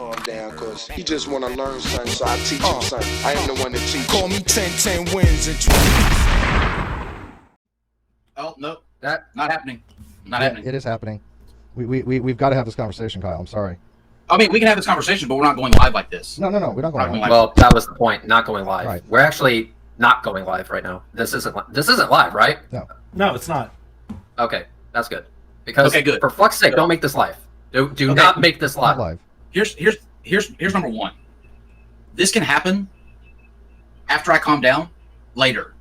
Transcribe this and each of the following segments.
calm down, cause he just wanna learn something, so I teach him something. I am the one that teach. Call me 10 wins and 20. Oh no, that not happening. Not happening. It is happening. We've got to have this conversation, Kyle. I'm sorry. I mean, we can have this conversation, but we're not going live like this. No, we're not going live. Well, that was the point. Not going live. Right. We're actually not going live right now. This isn't live, right? No, it's not. Okay, that's good. Because good. For fuck's sake, don't make this live. Do not make this live. Not live. Here's number one. This can happen after I calm down later,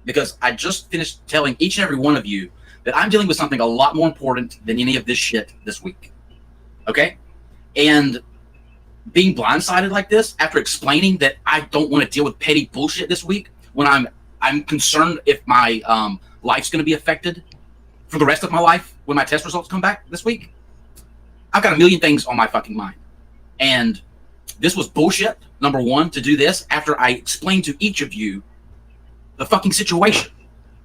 because I just finished telling each and every one of you that I'm dealing with something a lot more important than any of this shit this week. Okay? And being blindsided like this after explaining that I don't want to deal with petty bullshit this week, when I'm concerned if my life's going to be affected for the rest of my life when my test results come back this week. I've got a million things on my fucking mind. And this was bullshit, number one, to do this after I explained to each of you the fucking situation.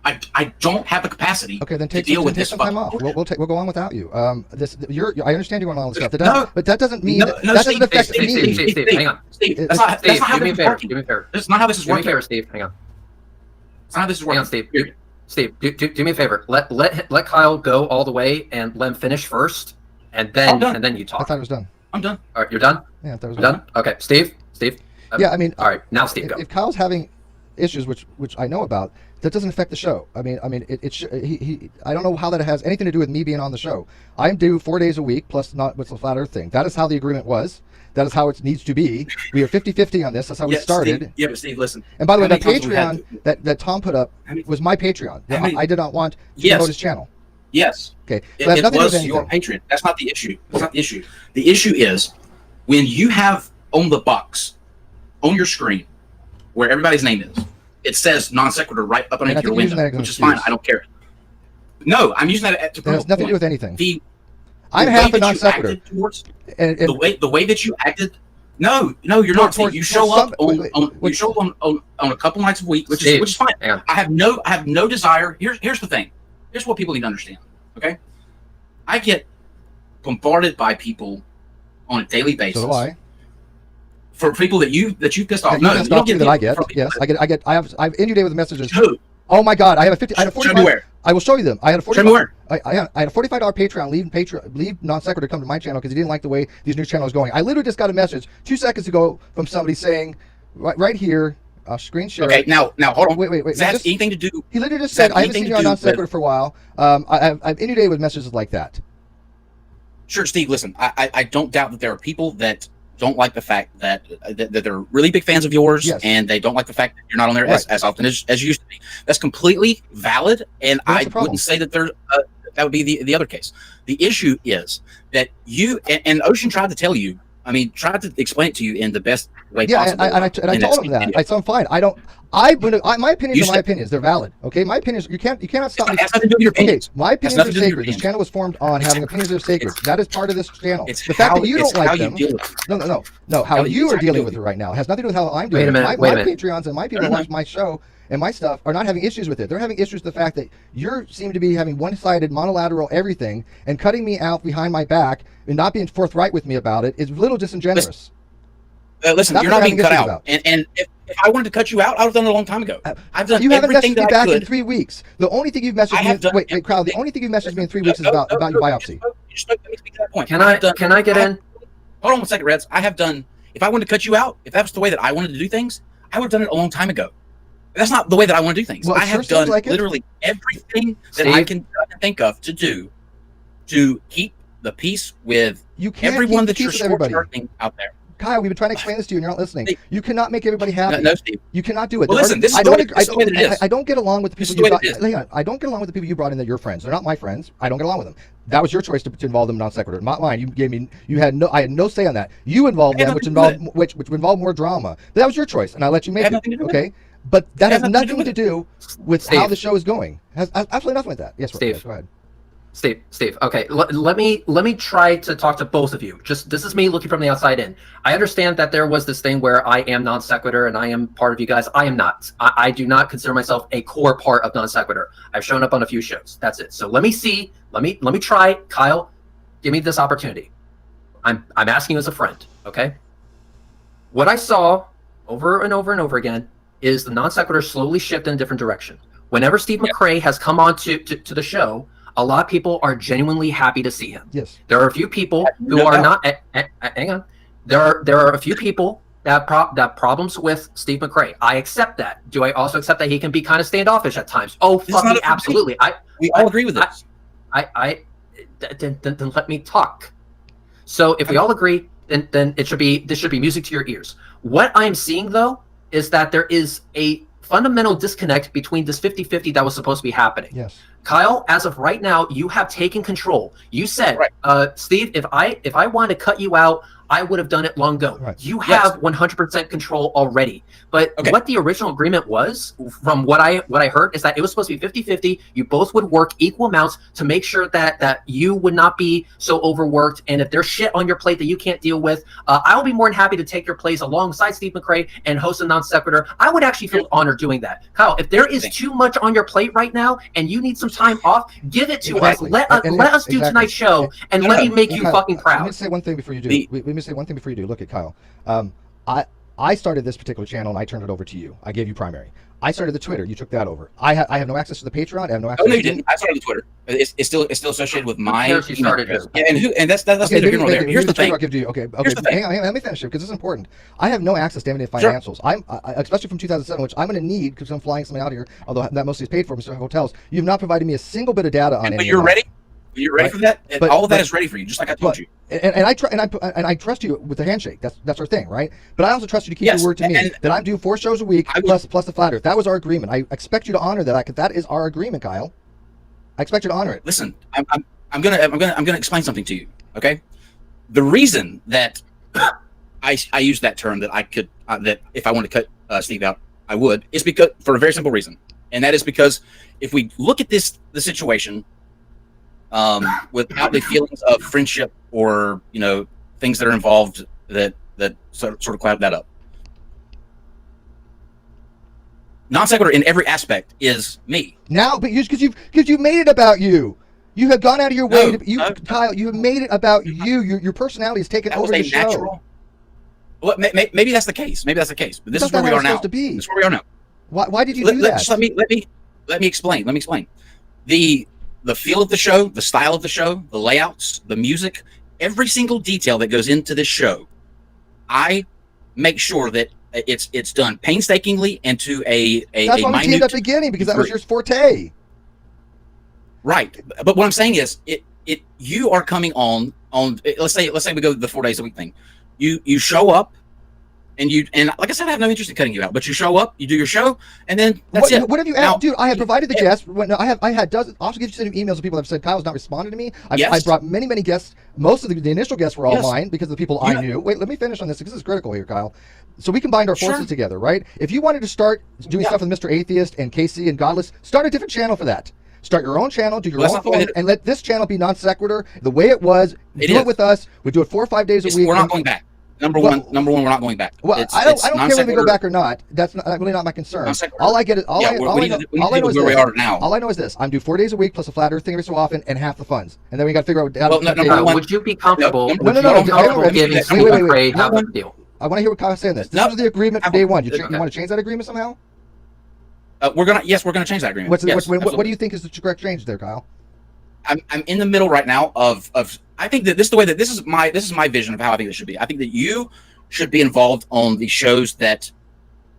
I don't have the capacity to deal with this some time off. We'll go on without you. I understand you're on all this stuff. But that doesn't mean that doesn't affect me. Steve, hang on. Steve, that's not how this is working. Do me a favor. That's not how this is working. Do me a favor, Steve. Hang on. That's not how this is working. Hang on, Steve. Steve, do me a favor. Let Kyle go all the way and let him finish first, and then you talk. I thought it was done. I'm done. All right, you're done. Yeah, I thought it was done. Okay, Steve. Yeah, I mean. All right, now Steve, go. If Kyle's having issues, which I know about, that doesn't affect the show. I mean, I don't know how that has anything to do with me being on the show. I'm due 4 days a week plus not with the flat Earth thing. That is how the agreement was. That is how it needs to be. We are 50-50 on this. That's how we started. Steve, but Steve, listen. And by the way, that Patreon that Tom put up was my Patreon. I did not want to promote his channel. Yes. Okay. It was your Patreon. That's not the issue. That's not the issue. The issue is when you have on the box on your screen where everybody's name is, it says non sequitur right up underneath your window, which is fine. I don't care. No, I'm using that to prove. It has nothing to do with anything. I'm half a non sequitur. The way that you acted. No, you're not. You show up on a couple nights a week, which is fine. I have no desire. Here's the thing. Here's what people need to understand. Okay, I get bombarded by people on a daily basis. So do I. For people that you pissed off. No, you don't get that I get. Yes, I've inundated with messages. Who? Oh my God! I have a 45. Show me where. I will show you them. I had a 45. Show me where. I had a $45 Patreon. Leave non sequitur to come to my channel because he didn't like the way these new channels going. I literally just got a message 2 seconds ago from somebody saying, right here, screen share. Okay, now hold on. Wait. Does that have anything to do? He literally just said, I haven't seen you on non sequitur for a while. I've inundated with messages like that. Sure, Steve. Listen, I don't doubt that there are people that don't like the fact that they're really big fans of yours, and they don't like the fact that you're not on there as often as you used to be. That's completely valid, and I wouldn't say that there's that would be the other case. The issue is that you and Ocean tried to tell you. I mean, tried to explain it to you in the best way possible. And I told him that. So I'm fine. My opinions are my opinions. They're valid. Okay, my opinions. You cannot stop me. It has nothing to do with your opinions. Okay, my opinions are sacred. This channel was formed on having opinions that are sacred. That is part of this channel. The fact that you don't like them. No. How you are dealing with it right now has nothing to do with how I'm doing it. My Patreons and my people who watch my show and my stuff are not having issues with it. They're having issues with the fact that you seem to be having one-sided, monolateral everything and cutting me out behind my back and not being forthright with me about it is a little disingenuous. Listen, you're not being cut out. And if I wanted to cut you out, I would have done it a long time ago. I've done you haven't everything messaged me that back I could. in 3 weeks. The only thing you've messaged me wait, Crowd, the only thing you've messaged me in 3 weeks is about your biopsy. Let me speak to that point. Can I get in? Hold on 1 second, Reds. I have done, if I wanted to cut you out, if that was the way that I wanted to do things, I would have done it a long time ago. That's not the way that I want to do things. Well, I have done literally everything that I can think of to do to keep the peace with everyone that you're short-circling out there. Kyle, we've been trying to explain this to you and you're not listening. You cannot make everybody happy. No, Steve. You cannot do it. Well, listen, this is the way that it is. I don't get along with the people you brought in. Hang on. I don't get along with the people you brought in that you're friends. They're not my friends. I don't get along with them. That was your choice to involve them in non sequitur, not mine. I had no say on that. You involved them, which involved more drama. But that was your choice, and I let you make it. Okay? But that has nothing to do with how the show is going. It has absolutely nothing with that. Yes, Steve. Go ahead. Steve. Okay, let me try to talk to both of you. This is me looking from the outside in. I understand that there was this thing where I am non sequitur and I am part of you guys. I am not. I do not consider myself a core part of non sequitur. I've shown up on a few shows. That's it. So let me try. Kyle, give me this opportunity. I'm asking you as a friend. Okay. What I saw over and over and over again is the non sequitur slowly shift in a different direction. Whenever Steve McRae has come on to the show, a lot of people are genuinely happy to see him. Yes. There are a few people who are not. Hang on. There are a few people that problems with Steve McRae. I accept that. Do I also accept that he can be kind of standoffish at times? Oh, fucking absolutely. We all agree with this. Then let me talk. So if we all agree, then this should be music to your ears. What I'm seeing though is that there is a fundamental disconnect between this 50-50 that was supposed to be happening. Yes. Kyle, as of right now, you have taken control. You said, Steve, if I wanted to cut you out, I would have done it long ago. Right. You have 100% control already. But what the original agreement was, from what I heard, is that it was supposed to be 50-50. You both would work equal amounts to make sure that you would not be so overworked. And if there's shit on your plate that you can't deal with, I'll be more than happy to take your place alongside Steve McRae and host a non sequitur. I would actually feel honored doing that. Kyle, if there is too much on your plate right now and you need some time off, give it to us. Let us do tonight's show and let me make you fucking proud. Let me say one thing before you do. Let me say one thing before you do. Look at Kyle. I started this particular channel and I turned it over to you. I gave you primary. I started the Twitter. You took that over. I have no access to the Patreon. I have no access. Oh no, you didn't. I started the Twitter. It's still associated with my. You started it. And that's neither here nor there. Here's the thing. I'll give to you. Okay. Hang on. Let me finish it because this is important. I have no access to any of the financials. Especially from 2007, which I'm going to need because I'm flying something out here. Although that mostly is paid for from hotels. You have not provided me a single bit of data on it. But you're ready. You're ready for that. All of that is ready for you, just like I told you. And I trust you with the handshake. That's our thing, right? But I also trust you to keep your word to me that I'm doing 4 shows a week plus the flat earth. That was our agreement. I expect you to honor that. That is our agreement, Kyle. I expect you to honor it. Listen, I'm gonna explain something to you. Okay, the reason that I use that term that I could that if I want to cut Steve out, I would is because for a very simple reason, and that is because if we look at the situation. Without the feelings of friendship or things that are involved that sort of cloud that up. Non sequitur in every aspect is me. Now, but because you've made it about you. You have gone out of your way Kyle. You have made it about you. Your personality has taken over the show. Natural. Well, maybe that's the case. Maybe that's the case. But this is where we are now. This is where we are now. Why did you do that? Just let me explain. Let me explain. The feel of the show, the style of the show, the layouts, the music, every single detail that goes into this show, I make sure that it's done painstakingly and to a That's why we teamed at the beginning, because that was your forte. Right, but what I'm saying is, you are coming on. Let's say we go the 4 days a week thing. You show up. And like I said, I have no interest in cutting you out. But you show up, you do your show, and then that's it. What have you asked? Dude, I have provided the guests. I had dozens. Also, give you emails of people that have said Kyle's not responding to me. I brought many guests. Most of the initial guests were all mine because of the people I knew. Wait, let me finish on this because this is critical here, Kyle. So we combined our forces together, right? If you wanted to start doing stuff with Mr. Atheist and KC and Godless, start a different channel for that. Start your own channel, do your own thing, and let this channel be non sequitur the way it was. Do it with us. We do it 4 or 5 days a week. We're not going back. Number one, we're not going back. Well, I don't care whether we go back or not. That's really not my concern. All I get is all I know is this. I'm do 4 days a week plus a flat earth thing every so often and half the funds, and then we got to figure out. Would you be comfortable? Giving Steve McRae half the deal? I want to hear what Kyle's saying. This was the agreement from day one. You want to change that agreement somehow? We're gonna change that agreement. What do you think is the correct change there, Kyle? I'm in the middle right now of I think that this is my vision of how I think this should be. I think that you should be involved on the shows that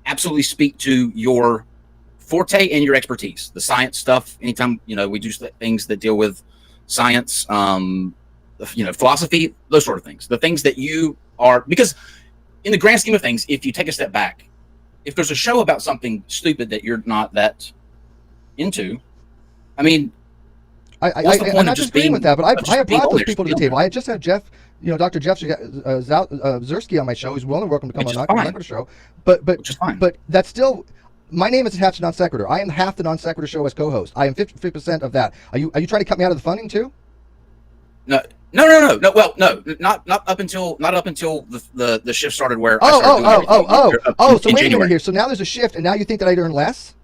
absolutely speak to your forte and your expertise, the science stuff. Anytime we do things that deal with science, philosophy, those sort of things. The things that you are, because in the grand scheme of things, if you take a step back, if there's a show about something stupid that you're not that into, I mean. I'm not disagreeing with that, but I have brought those people to the table. I just had Jeff, Dr. Jeff Zersky on my show. He's well and welcome to come on the show. But that's still, my name is attached to Non Sequitur. I am half the Non Sequitur show as co-host. I am 50% of that. Are you trying to cut me out of the funding too? No. Well, no, not up until the shift started where. So wait a minute here. So now there's a shift, and now you think that I'd earn less?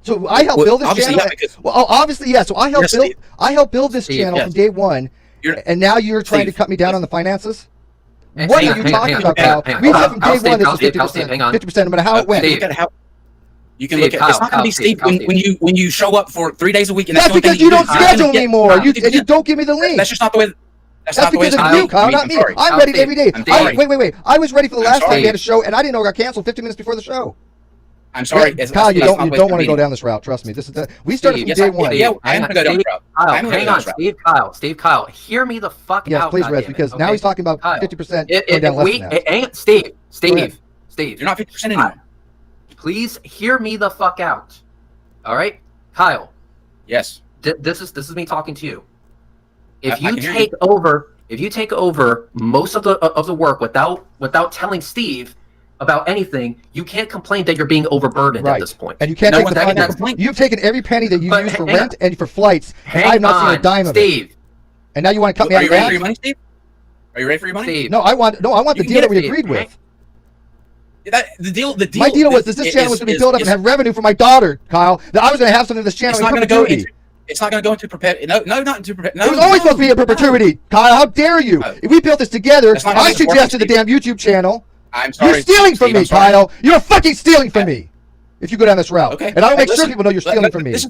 So I helped build this channel. Obviously, yeah. So I helped build this channel from day one, and now you're trying to cut me down on the finances. What are you talking about, Kyle? We said from day one this is 50%. 50%, no matter how it went. You can look at. It's not going to be steep when you show up for 3 days a week. And that's because you don't schedule anymore. And you don't give me the link. That's just not the way. That's because of you, Kyle, not me. I'm ready every day. Wait. I was ready for the last time we had a show, and I didn't know it got canceled 15 minutes before the show. I'm sorry, Kyle. You don't want to go down this route. Trust me. This is we started from day one. Yeah, I'm going to go down this route. Hang on, Steve. Kyle, hear me the fuck out. Yes, please, Reg, because now he's talking about 50% going down less than that. Steve. You're not 50% anymore. Please hear me the fuck out. All right, Kyle. Yes. This is me talking to you. If you take over most of the work without telling Steve about anything, you can't complain that you're being overburdened at this point. And you can't take the money. You've taken every penny that you use for rent and for flights. I have not seen a dime of it. And now you want to cut me out of that? Are you ready for your money, Steve? Are you ready for your money? Steve. No, I want the deal that we agreed with. The deal. My deal was this channel was going to be built up and have revenue for my daughter, Kyle. That I was going to have something in this channel. It's not going to go into. It's not going to go into perpetuity. No, not into perpetuity. It was always supposed to be in perpetuity, Kyle. How dare you? If we built this together, I suggested the damn YouTube channel. I'm sorry. You're stealing from me, Kyle. You're fucking stealing from me. If you go down this route, okay. And I'll make sure people know you're stealing from me. This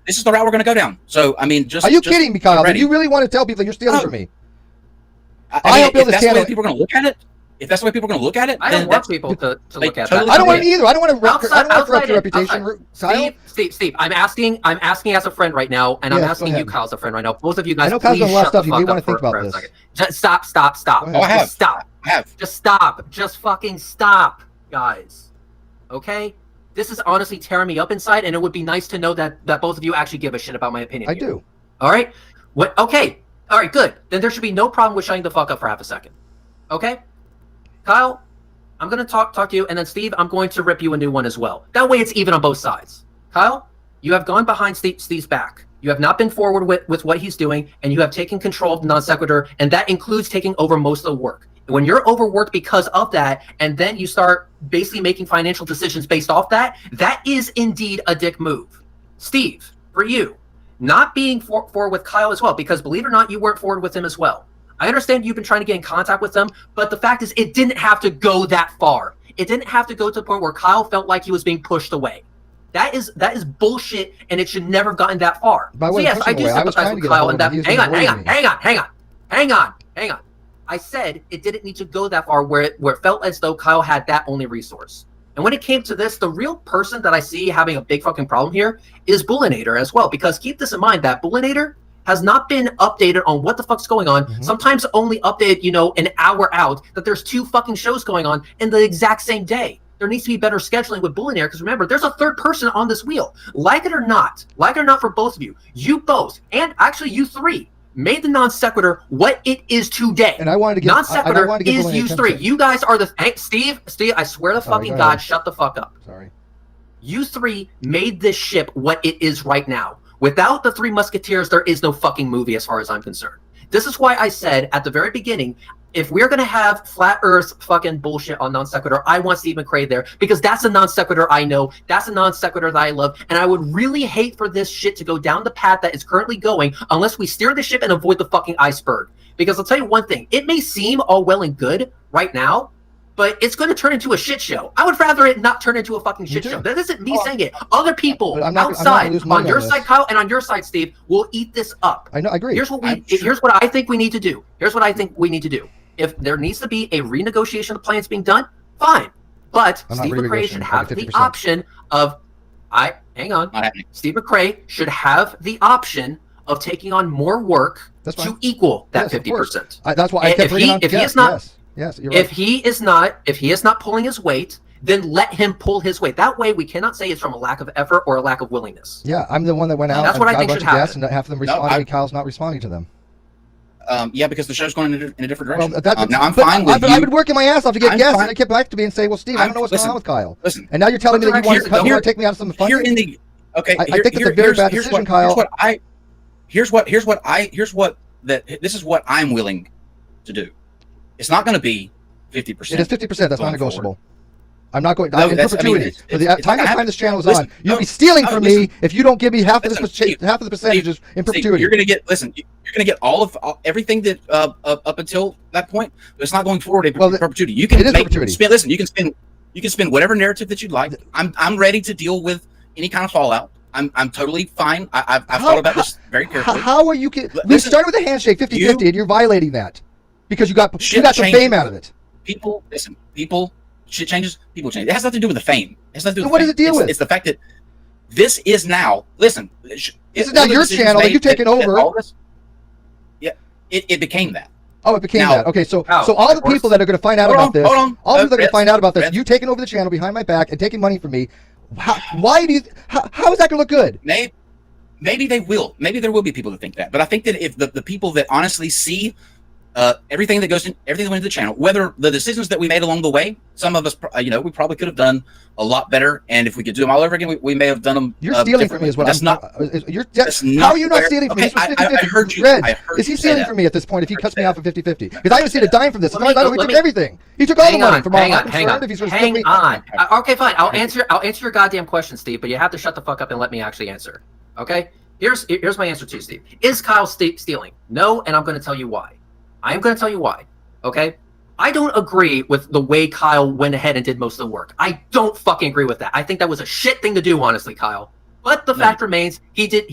is the route we're going to go down. So I mean, are you kidding me, Kyle? Do you really want to tell people you're stealing from me? I help build this channel. If people are going to look at it, if that's the way people are going to look at it, I don't want people to look at that. I don't want it either. I don't want to corrupt your reputation, Kyle. Steve, I'm asking as a friend right now, and I'm asking you, Kyle, as a friend right now. Both of you guys, I know Kyle's done a lot of stuff. You may want to think about this. Just stop. Oh, I have. Stop. I have. Just stop. Just fucking stop, guys. Okay? This is honestly tearing me up inside, and it would be nice to know that both of you actually give a shit about my opinion. I do. All right? What? Okay. All right, good. Then there should be no problem with shutting the fuck up for half a second. Okay? Kyle, I'm going to talk to you, and then Steve, I'm going to rip you a new one as well. That way it's even on both sides. Kyle, you have gone behind Steve's back. You have not been forward with what he's doing, and you have taken control of the non sequitur, and that includes taking over most of the work. When you're overworked because of that, and then you start basically making financial decisions based off that, that is indeed a dick move. Steve, for you, not being forward with Kyle as well, because believe it or not, you weren't forward with him as well. I understand you've been trying to get in contact with them, but the fact is it didn't have to go that far. It didn't have to go to the point where Kyle felt like he was being pushed away. That is bullshit, and it should never have gotten that far. So yes, I do sympathize with Kyle and that. Hang on. I said it didn't need to go that far where it felt as though Kyle had that only resource. And when it came to this, the real person that I see having a big fucking problem here is Bullinator as well, because keep this in mind that Bullinator has not been updated on what the fuck's going on. Mm-hmm. Sometimes only updated, an hour out, that there's 2 fucking shows going on in the exact same day. There needs to be better scheduling with Bullinator, because remember, there's a third person on this wheel. Like it or not for both of you both, and actually you 3, made the non sequitur what it is today. And I wanted to get non sequitur is you 3. You guys are the Steve. I swear to fucking God, shut the fuck up. Sorry. You 3 made this ship what it is right now. Without the 3 Musketeers, there is no fucking movie as far as I'm concerned. This is why I said at the very beginning, if we're going to have flat earth fucking bullshit on non sequitur, I want Steve McRae there, because that's a non sequitur I know. That's a non sequitur that I love. And I would really hate for this shit to go down the path that it's currently going unless we steer the ship and avoid the fucking iceberg. Because I'll tell you one thing, it may seem all well and good right now, but it's going to turn into a shit show. I would rather it not turn into a fucking shit show. That isn't me saying it. Other people outside, on your side, Kyle, and on your side, Steve, will eat this up. I know. I agree. Here's what I think we need to do. If there needs to be a renegotiation of plans being done, fine. But Steve McRae should have the option of, Steve McRae should have the option of taking on more work to equal that 50%. That's why I kept bringing on. Yes, you're right. If he is not pulling his weight, then let him pull his weight. That way, we cannot say it's from a lack of effort or a lack of willingness. Yeah, I'm the one that went out. That's what I think should happen. And half of them responded, and Kyle's not responding to them. Yeah, because the show's going in a different direction. Well, now I'm fine with you. I've been working my ass off to get guests, and they kept back to me and say, "Well, Steve, I don't know what's going on with Kyle." Listen, and now you're telling me that you want to take me out of some fun. I think that's a very bad decision, Kyle. This is what I'm willing to do. It's not going to be 50%. It is 50%. That's non-negotiable. I'm not going No, in that's- I mean, perpetuity. it's- For the it's not time gonna happen. this channel is Listen, on, you'll no, be stealing no, from listen. me if you don't give me half of Listen, the Steve, half of the percentages in Steve, perpetuity. you're gonna get everything that up until that point, but it's not going forward in perpetuity. You can it is perpetuity. You can spin whatever narrative that you'd like. I'm ready to deal with any kind of fallout. I'm totally fine. I've thought about this very carefully. How are you? We started with a handshake 50-50, and you're violating that because you got some fame out of it. People, listen. Shit changes. People change. It has nothing to do with the fame. It has nothing to do with What does it deal with? It's the fact that this is now. Listen. This is now your channel that you've taken over. It became that. Oh, it became Now, that. Okay, so all the people that are going to find out about this, all the people that are going to find out about this, you taking over the channel behind my back and taking money from me. How is that going to look good? Maybe they will. Maybe there will be people that think that. But I think that if the people that honestly see everything that went into the channel, whether the decisions that we made along the way, some of us, we probably could have done a lot better. And if we could do them all over again, we may have done them. You're stealing from me, is what that's I'm not. How are you not stealing from me? I heard you. Red, is he stealing from me at this point if he cuts me off at 50-50? Because I haven't seen a dime from this. He took everything. He took all the money from all. Hang on. Okay, fine. I'll answer your goddamn question, Steve. But you have to shut the fuck up and let me actually answer. Okay. Here's my answer to you, Steve. Is Kyle stealing? No, and I'm going to tell you why. I am going to tell you why, okay? I don't agree with the way Kyle went ahead and did most of the work. I don't fucking agree with that. I think that was a shit thing to do, honestly, Kyle. But the fact remains, he did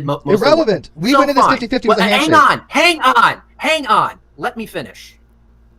most irrelevant. Of the work. We went into this 50-50 with a handshake. Hang on. Let me finish.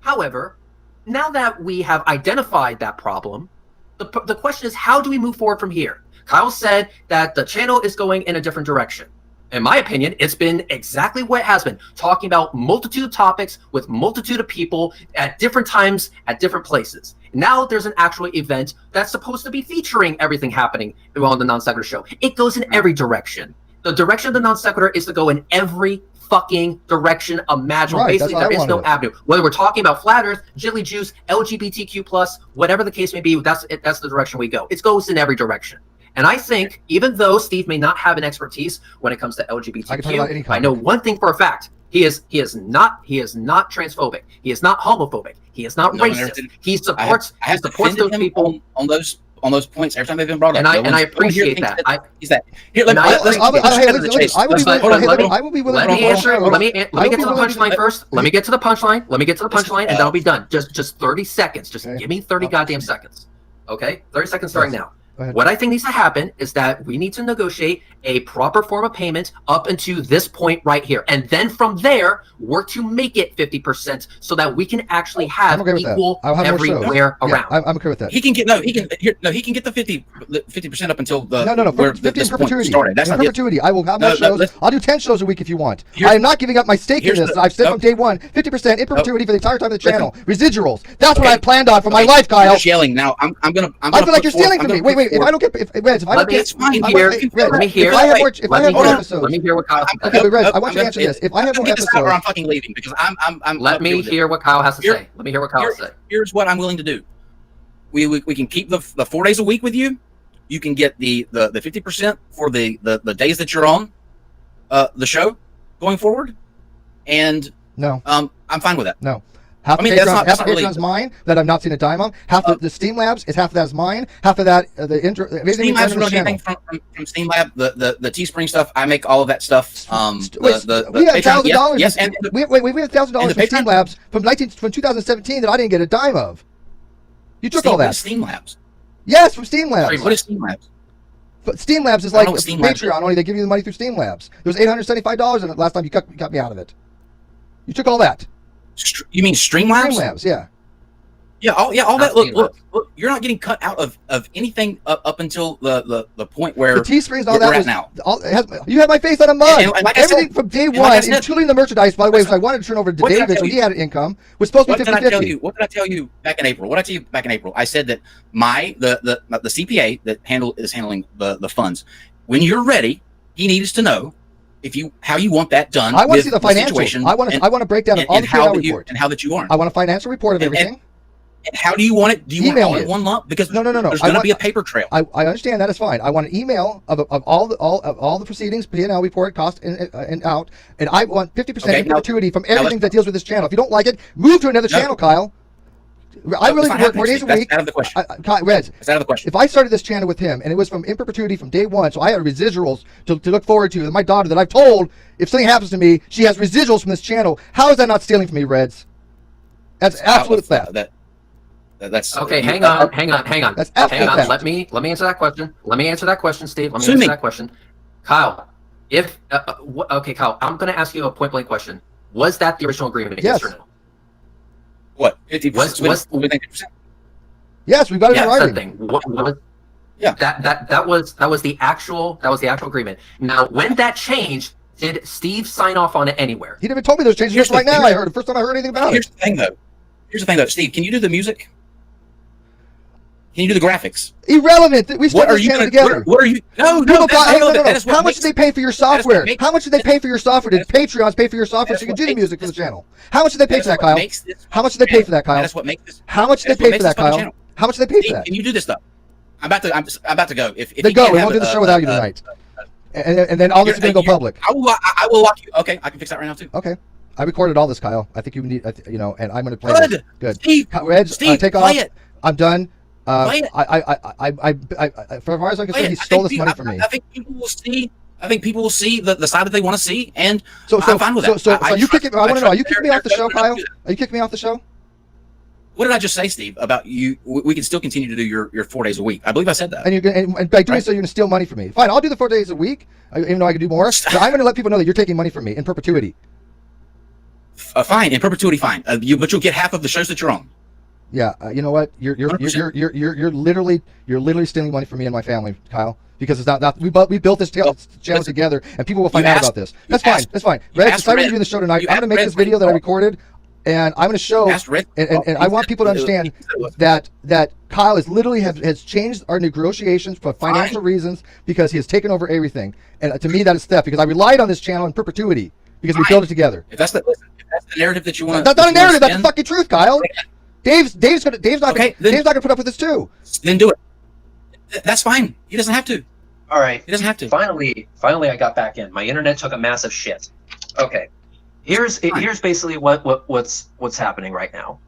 However, now that we have identified that problem, the question is, how do we move forward from here? Kyle said that the channel is going in a different direction. In my opinion, it's been exactly what it has been, talking about multitude of topics with multitude of people at different times, at different places. Now there's an actual event that's supposed to be featuring everything happening on the Non Sequitur show. It goes in every direction. The direction of the Non Sequitur is to go in every fucking direction imaginable. Right, basically, there is no avenue. Whether we're talking about flat Earth, Jiggly Juice, LGBTQ+, whatever the case may be, that's the direction we go. It goes in every direction. And I think, even though Steve may not have an expertise when it comes to LGBTQ, I know one thing for a fact: he is not transphobic. He is not homophobic. He is not racist. He supports those people on those points every time they've been brought up. And I appreciate that. I will be willing. Let me answer. Let me get to the punchline first. Let me get to the punchline, and that'll be done. Just 30 seconds. Just give me 30 goddamn seconds. Okay, 30 seconds starting now. What I think needs to happen is that we need to negotiate a proper form of payment up into this point right here. And then from there, work to make it 50% so that we can actually have equal everywhere around. I'm okay with that. He can get he can get the 50% up until the no, 50 in perpetuity. That's in perpetuity. I will have more shows. I'll do 10 shows a week if you want. I am not giving up my stake in this. I've said from day one, 50% in perpetuity for the entire time of the channel. Residuals. That's what I planned on for my life, Kyle. You're just yelling now. I feel like you're stealing from me. Wait. If I don't get, if I don't get, let me hear what Kyle. Okay, but Reg, I want you to answer this. If I have more episodes, I'm fucking leaving because I'm. Let me hear what Kyle has to say. Let me hear what Kyle has to say. Here's what I'm willing to do. We can keep the 4 days a week with you. You can get the 50% for the days that you're on the show going forward. And no, I'm fine with that. No. Half the Patreon is mine that I've not seen a dime on. Half the Steam Labs is half of that is mine. Half of that Steam Labs don't get anything from Steam Lab. The Teespring stuff, I make all of that stuff. We have $1,000. Yes, and we have $1,000 from Steam Labs from 2017 that I didn't get a dime of. You took all that. Steam Labs. Yes, from Steam Labs. What is Steam Labs? But Steam Labs is like Patreon, only they give you the money through Steam Labs. There was $875 in it last time you cut me out of it. You took all that. You mean Streamlabs? Streamlabs, yeah. Yeah, all that. Look, you're not getting cut out of anything up until the point where the Teesprings, all that we're was. at now. You had my face on a mug. Everything from day one, said, including the merchandise. By the way, which I wanted to turn over to David, so he had an income. Was supposed to be 50-50. What did I tell you back in April? What did I tell you back in April? I said that the CPA that is handling the funds. When you're ready, he needs to know how you want that done. I want to see the financials. I want to break down all the P&L report and how that you aren't. I want a financial report of everything. And how do you want it? Do you want it all in one lump? Because no. There's going to be a paper trail. I understand that is fine. I want an email of all the proceedings, P&L report, cost and out, and I want 50% in perpetuity from everything that deals with this channel. If you don't like it, move to another channel, Kyle. I really work 4 days a week. That's out of the question. Reds, that's out of the question. If I started this channel with him, and it was from in perpetuity from day one, so I had residuals to look forward to. And my daughter that I've told, if something happens to me, she has residuals from this channel. How is that not stealing from me, Reds? That's absolute theft. That's okay. Hang on. That's absolute theft. Let me answer that question. Steve. Let me answer that question. Kyle, okay, Kyle, I'm going to ask you a point blank question. Was that the original agreement? Yes. Or no? What? 50%? Yes, we've got it in writing. Yeah. That was the actual agreement. Now, when that changed, did Steve sign off on it anywhere? He never told me those changes. Just right now, I heard the first time I heard anything about it. Here's the thing though. Steve, can you do the music? Can you do the graphics? Irrelevant. We started this channel together. What are you? No. How much did they pay for your software? How much did they pay for your software? Did Patreons pay for your software so you can do the music for the channel? How much did they pay for that, Kyle? How much did they pay for that, Kyle? That's what makes this. How much did they pay for that, Kyle? How much did they pay for that? Can you do this stuff? I'm about to go. If then go. We won't do the show without you tonight. And then all this is going to go public. I will lock you. Okay, I can fix that right now too. Okay. I recorded all this, Kyle. I think you need, and I'm going to play it. Good. Steve, take off. I'm done. Play it. For as far as I'm concerned, he stole this money from me. I think people will see. The side that they want to see, and I'm fine with that. So you kicking? I want to know. Are you kicking me off the show, Kyle? Are you kicking me off the show? What did I just say, Steve? About you? We can still continue to do your 4 days a week. I believe I said that. And by doing so, you're going to steal money from me. Fine, I'll do the 4 days a week, even though I can do more. But I'm going to let people know that you're taking money from me in perpetuity. Fine, in perpetuity, fine. But you'll get half of the shows that you're on. Yeah, you know what? You're literally stealing money from me and my family, Kyle. Because it's not we built this channel together, and people will find out about this. That's fine. Red, since I'm doing the show tonight, I'm going to make this video that I recorded, and I'm going to show. And I want people to understand that Kyle has changed our negotiations for financial reasons because he has taken over everything. And to me, that is theft because I relied on this channel in perpetuity because we built it together. If that's the narrative that you want, that's not a narrative. That's the fucking truth, Kyle. Dave's not gonna put up with this too. Then do it. That's fine. He doesn't have to. All right. He doesn't have to. Finally, I got back in. My internet took a massive shit. Okay. Here's basically what's happening right now.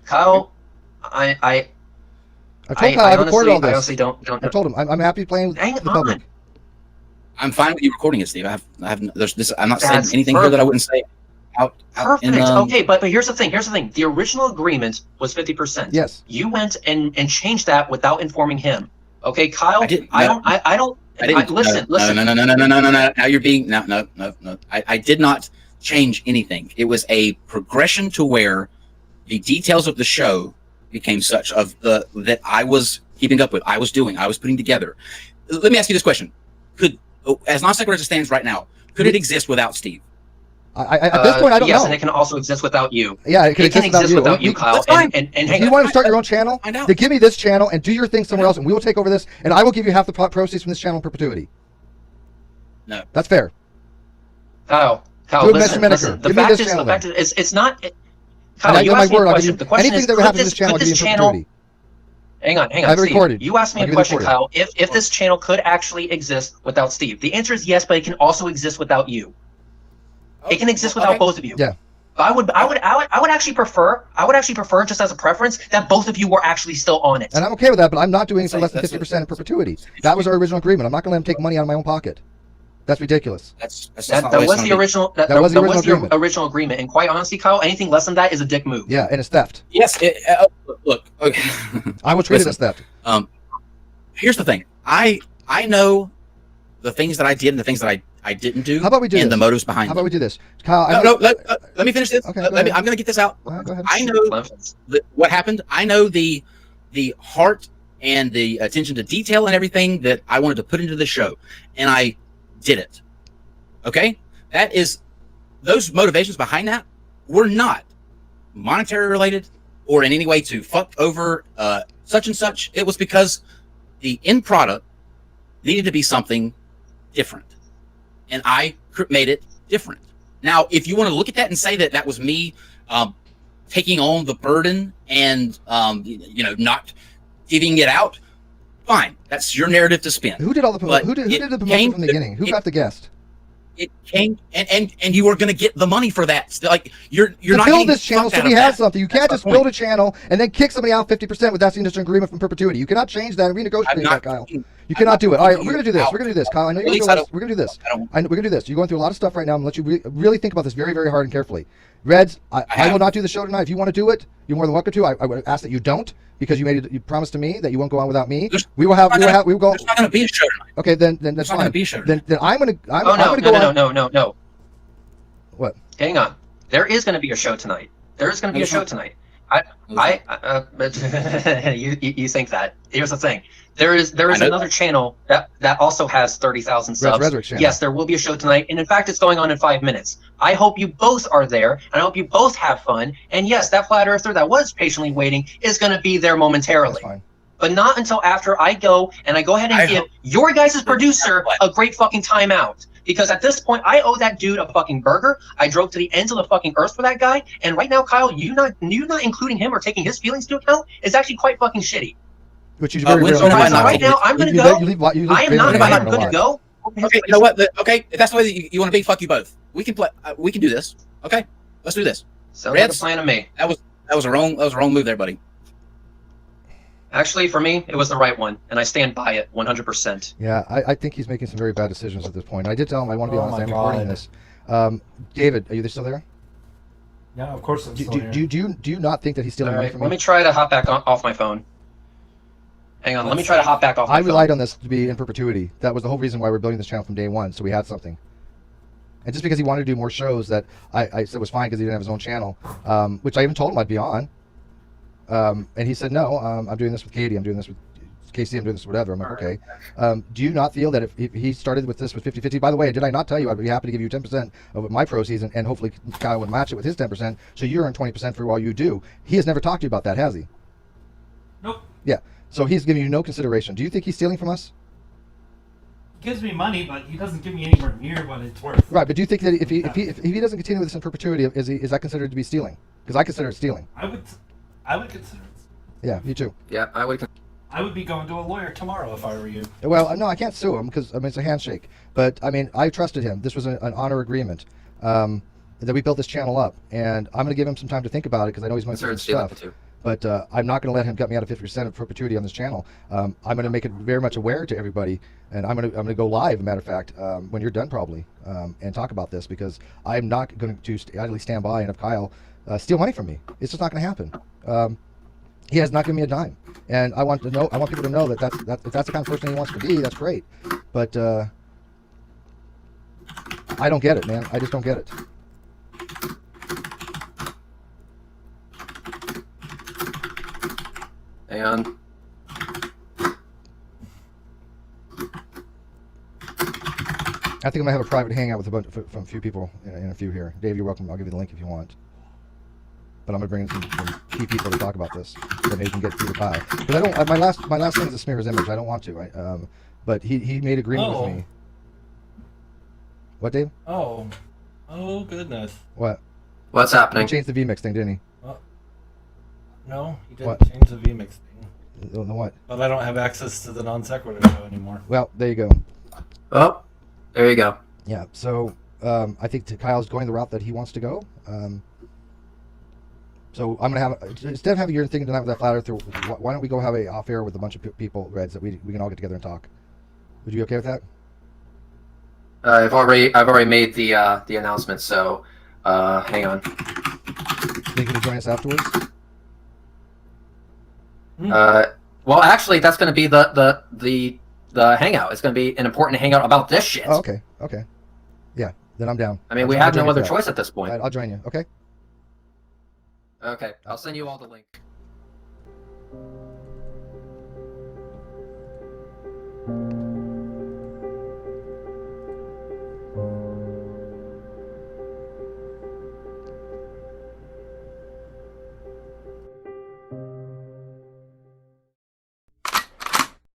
Kyle, I told Kyle I recorded all this. I honestly don't. I told him I'm happy playing with the public. I'm fine with you recording it, Steve. I'm not saying anything here that I wouldn't say. Perfect. Okay, but here's the thing. The original agreement was 50%. Yes. You went and changed that without informing him. Okay, Kyle. Listen. No. Now you're being no. I did not change anything. It was a progression to where the details of the show became such that I was keeping up with. I was putting together. Let me ask you this question: as non-sequitur as it stands right now, could it exist without Steve? At this point, I don't know. Yes, and it can also exist without you. Yeah, it can exist without you, Kyle. And if you want to start your own channel, then give me this channel and do your thing somewhere else, and we will take over this, and I will give you half the proceeds from this channel in perpetuity. No, that's fair. Kyle, listen. The fact is, it's not. Kyle, you asked me a question. The question is, could this channel? Hang on. I've recorded. You asked me a question, Kyle. If this channel could actually exist without Steve, the answer is yes, but it can also exist without you. It can exist without both of you. Yeah. I would actually prefer, just as a preference, that both of you were actually still on it. And I'm okay with that, but I'm not doing it for less than 50% in perpetuity. That was our original agreement. I'm not going to let him take money out of my own pocket. That's ridiculous. That was the original agreement. And quite honestly, Kyle, anything less than that is a dick move. Yeah, and it's theft. Yes. Look. Okay. I will treat it as theft. Here's the thing. I know the things that I did and the things that I didn't do. How about we do and this? the motives behind How about we do this? Kyle, let me finish this. Okay, I'm going to get this out. Go ahead. I know what happened. I know the heart and the attention to detail and everything that I wanted to put into the show, and I did it. Okay? That is, those motivations behind that were not monetary related or in any way to fuck over such and such. It was because the end product needed to be something different. And I made it different. Now, if you want to look at that and say that was me taking on the burden and not giving it out, fine. That's your narrative to spin. Who did all the promotion? Who did the promotion from the beginning? Who got the guest? It came, and you were going to get the money for that. Like you're not build this channel so we have something. You can't just build a channel and then kick somebody out 50% without seeing an agreement from perpetuity. You cannot change that and renegotiate that, Kyle. You cannot do it. All right, we're going to do this. We're going to do this, Kyle. I know you're going to do this. We're going to do this. We're going to do this. You're going through a lot of stuff right now. I'm going to let you really think about this very, very hard and carefully. Reds, I will not do the show tonight. If you want to do it, you're more than welcome to. I would ask that you don't, because you promised to me that you won't go on without me. We will go. There's not going to be a show tonight. Okay, then that's fine. Then I'm going to. No. What? Hang on. There is going to be a show tonight. There is going to be a show tonight. You think that? Here's the thing. There is another channel that also has 30,000 subs. Yes, there will be a show tonight, and in fact, it's going on in 5 minutes. I hope you both are there, and I hope you both have fun. And yes, that flat earther that was patiently waiting is going to be there momentarily. That's fine. But not until after I go ahead and give your guys' producer a great fucking timeout. Because at this point, I owe that dude a fucking burger. I drove to the ends of the fucking earth for that guy, and right now, Kyle, you not including him or taking his feelings into account is actually quite fucking shitty. Which is very right now, I'm gonna go. I am not good to go. Okay, you know what? Okay, if that's the way that you want to be, fuck you both. We can play. We can do this. Okay, let's do this. Sounds like a plan to me. That was a wrong move there, buddy. Actually, for me, it was the right one, and I stand by it 100%. Yeah, I think he's making some very bad decisions at this point. I did tell him I want to be honest. I'm recording this. David, are you still there? Yeah, of course I'm still here. Do you not think that he's stealing money from me? Let me try to hop back off my phone. Hang on, let me try to hop back off my phone. I relied on this to be in perpetuity. That was the whole reason why we're building this channel from day one, so we had something. And just because he wanted to do more shows that I said was fine because he didn't have his own channel, which I even told him I'd be on. And he said, no, I'm doing this with Katie, I'm doing this with Casey, I'm doing this with whatever. I'm like, okay. Do you not feel that if he started with this with 50-50, by the way, did I not tell you I'd be happy to give you 10% of my proceeds, and hopefully Kyle would match it with his 10%, so you earn 20% for all you do. He has never talked to you about that, has he? Nope. Yeah, so he's giving you no consideration. Do you think he's stealing from us? He gives me money, but he doesn't give me anywhere near what it's worth. Right, but do you think that if he doesn't continue with this in perpetuity, is that considered to be stealing? Because I consider it stealing. I would consider it. Yeah, you too. Yeah, I would. I would be going to a lawyer tomorrow if I were you. Well, no, I can't sue him because it's a handshake. But I mean, I trusted him. This was an honor agreement that we built this channel up, and I'm going to give him some time to think about it because I know he's going through stuff. But I'm not going to let him cut me out of 50% of perpetuity on this channel. I'm going to make it very much aware to everybody, and I'm going to go live, as a matter of fact, when you're done probably, and talk about this, because I'm not going to idly stand by and have Kyle steal money from me. It's just not going to happen. He has not given me a dime, and I want people to know that if that's the kind of person he wants to be, that's great. But I don't get it, man. I just don't get it. Hang on. I think I'm gonna have a private hangout with from a few people in a few here. Dave, you're welcome. I'll give you the link if you want. But I'm gonna bring in some key people to talk about this, so maybe we can get through the pile. But I don't. My last thing is to smear his image. I don't want to. But he made agreement with me. What, Dave? Oh goodness. What? What's happening? He changed the VMix thing, didn't he? No, he didn't change the VMix thing. The what? But I don't have access to the non sequitur show anymore. Well, there you go. Oh, there you go. Yeah. So I think Kyle's going the route that he wants to go. So I'm gonna have instead of having your thing tonight with that flat earther, why don't we go have a off air with a bunch of people, Reds, that we can all get together and talk? Would you be okay with that? I've already made the announcement. So hang on. Think you can join us afterwards? Well, actually, that's going to be the hangout. It's going to be an important hangout about this shit. Oh, okay. Yeah, then I'm down. I mean, we have no other choice at this point. I'll join you. Okay. Okay, I'll send you all the link.